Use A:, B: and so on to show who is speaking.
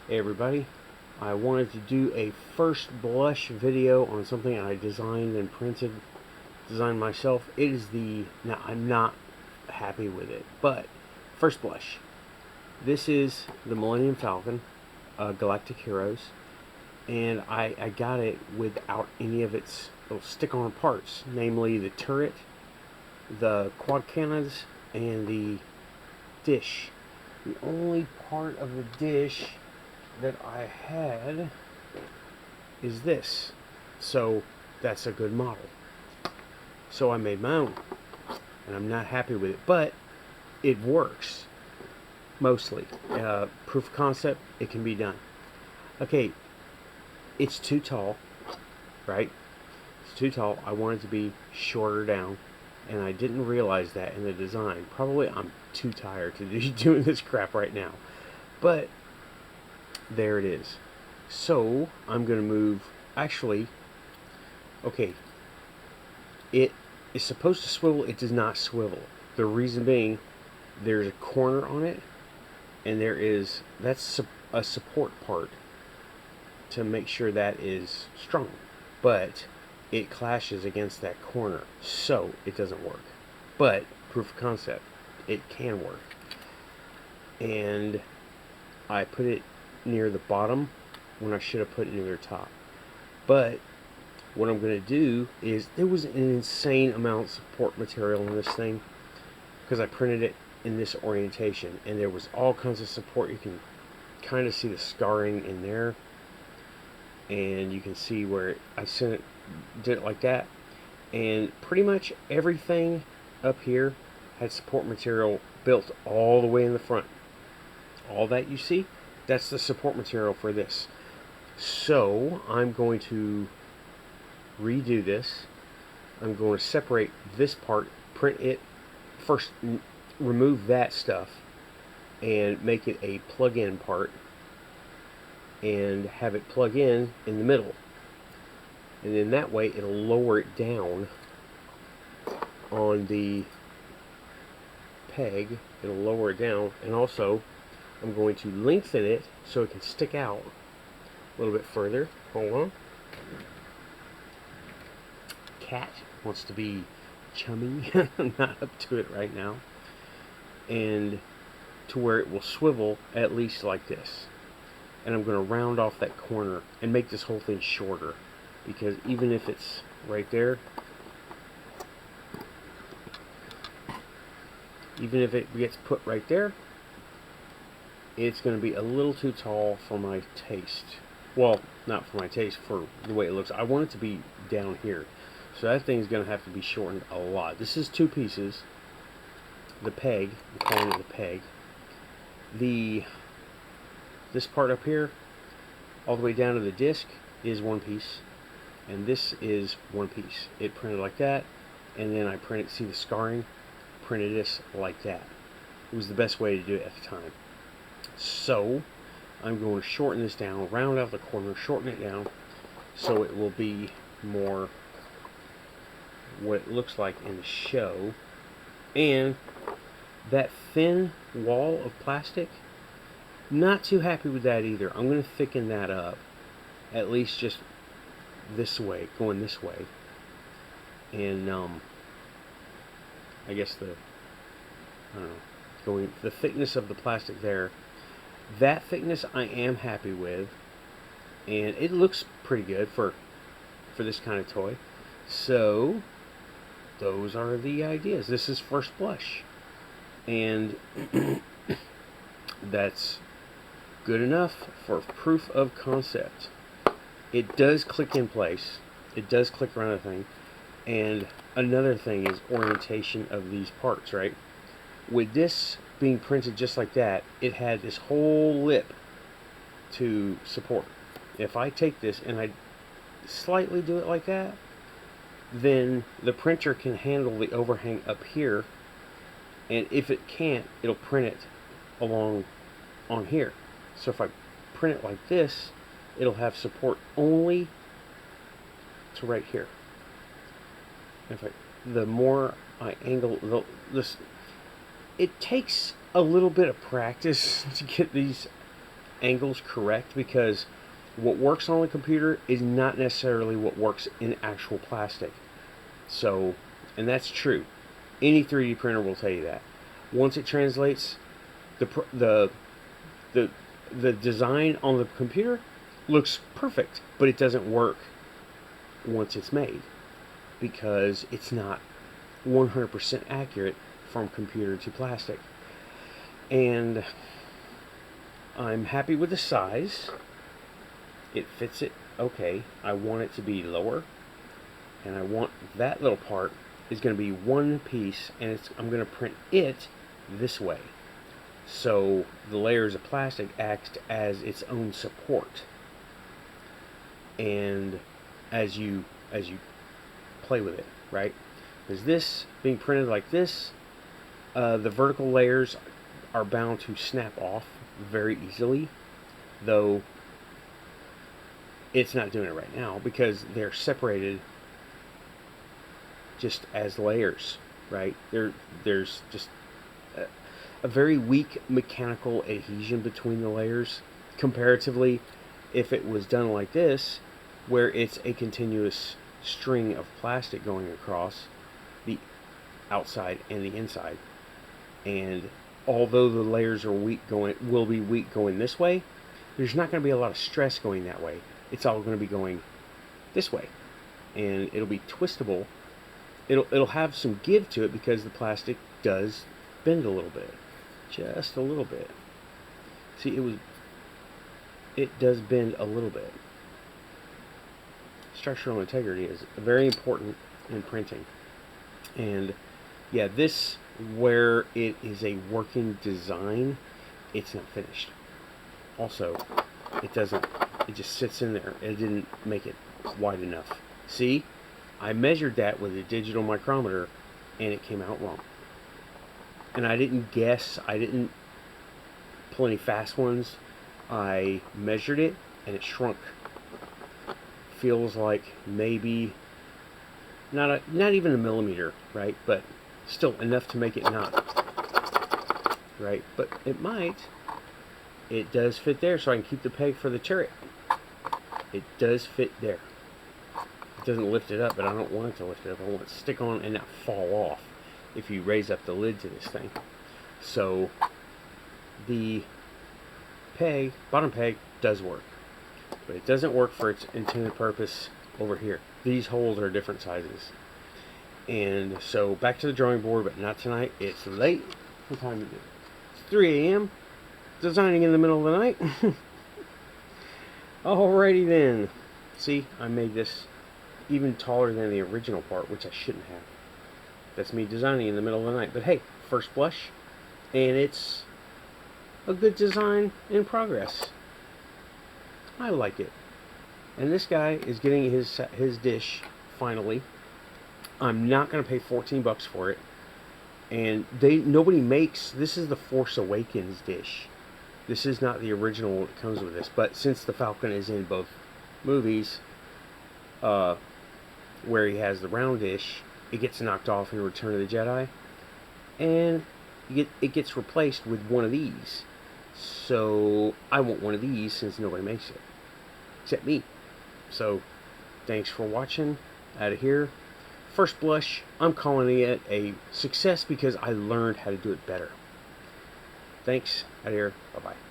A: Hey everybody, I wanted to do a first blush video on something I designed and designed myself. Now I'm not happy with it, but first blush. This is the Millennium Falcon, Galactic Heroes, and I got it without any of its little stick-on parts, namely the turret, the quad cannons, and the dish. The only part of the dish that I had is this, so that's a good model. So I made my own, and I'm not happy with it, but it works mostly. Proof of concept, it can be done. Okay, it's too tall, right? It's too tall. I want it to be shorter down, and I didn't realize that in the design. Probably I'm too tired to be doing this crap right now, but there it is. So I'm going to move, actually, okay, it is supposed to swivel. It does not swivel. The reason being, there's a corner on it, and that's a support part to make sure that is strong, but it clashes against that corner, so it doesn't work. But proof of concept, it can work. And I put it near the bottom when I should have put it near the top. But what I'm going to do is, there was an insane amount of support material in this thing because I printed it in this orientation, and there was all kinds of support. You can kind of see the scarring in there, and you can see where I did it like that, and pretty much everything up here had support material built all the way in the front. All that you see, that's the support material for this. So I'm going to redo this. I'm going to separate this part, print it first, remove that stuff, and make it a plug-in part, and have it plug in the middle. And then that way it'll lower it down on the peg. It'll lower it down, and also I'm going to lengthen it so it can stick out a little bit further. Hold on. Cat wants to be chummy. I'm not up to it right now. And to where it will swivel at least like this. And I'm going to round off that corner and make this whole thing shorter, because even if it's right there, even if it gets put right there, it's going to be a little too tall for my taste. Well, not for my taste, for the way it looks. I want it to be down here. So that thing's going to have to be shortened a lot. This is two pieces. The peg, I'm calling it the peg. This part up here, all the way down to the disc, is one piece. And this is one piece. It printed like that. And then I printed, see the scarring? Printed this like that. It was the best way to do it at the time. So I'm going to shorten this down, round out the corner, shorten it down, so it will be more what it looks like in the show. And that thin wall of plastic, not too happy with that either. I'm going to thicken that up, at least just this way, going this way. And I guess the thickness of the plastic there, that thickness I am happy with, and it looks pretty good for this kind of toy. So those are the ideas. This is first blush, and that's good enough for proof of concept. It does click in place. It does click around the thing. And another thing is orientation of these parts, right? With this being printed just like that, it had this whole lip to support. If I take this and I slightly do it like that, then the printer can handle the overhang up here, and if it can't, it'll print it along on here. So if I print it like this, it'll have support only to right here. The more I angle this, it takes a little bit of practice to get these angles correct, because what works on the computer is not necessarily what works in actual plastic. So, and that's true. Any 3D printer will tell you that. Once it translates, the design on the computer looks perfect, but it doesn't work once it's made, because it's not 100% accurate from computer to plastic. And I'm happy with the size. It fits it okay. I want it to be lower, and I want that little part is going to be one piece, and I'm going to print it this way. So the layers of plastic act as its own support. And as you play with it, right? Because this being printed like this, the vertical layers are bound to snap off very easily, though it's not doing it right now because they're separated just as layers, right? There's just a very weak mechanical adhesion between the layers comparatively if it was done like this, where it's a continuous string of plastic going across the outside and the inside. And although the layers are will be weak going this way, there's not going to be a lot of stress going that way. It's all going to be going this way, and it'll be twistable. It'll have some give to it because the plastic does bend a little bit, just a little bit. See, it does bend a little bit. Structural integrity is very important in printing. And yeah, this, where it is a working design, it's not finished. Also, it just sits in there. It didn't make it wide enough. See, I measured that with a digital micrometer and it came out wrong. And I didn't guess, I didn't pull any fast ones. I measured it and it shrunk. Feels like maybe not even a millimeter, right? But still enough to make it not, right? But it might. It does fit there, so I can keep the peg for the turret. It does fit there. It doesn't lift it up, but I don't want it to lift it up. I want it to stick on and not fall off if you raise up the lid to this thing. So the peg, bottom peg, does work, but it doesn't work for its intended purpose over here. These holes are different sizes. And so back to the drawing board, but not tonight. It's late. What time is it? It's 3 a.m. Designing in the middle of the night. Alrighty then. See, I made this even taller than the original part, which I shouldn't have. That's me designing in the middle of the night. But hey, first blush, and it's a good design in progress. I like it. And this guy is getting his dish finally. I'm not going to pay 14 bucks for it. And nobody makes, this is the Force Awakens dish. This is not the original that comes with this, but since the Falcon is in both movies, where he has the round dish, it gets knocked off in Return of the Jedi, and it gets replaced with one of these. So I want one of these since nobody makes it, except me. So thanks for watching. Out of here. First blush, I'm calling it a success because I learned how to do it better. Thanks. Out of here. Bye-bye.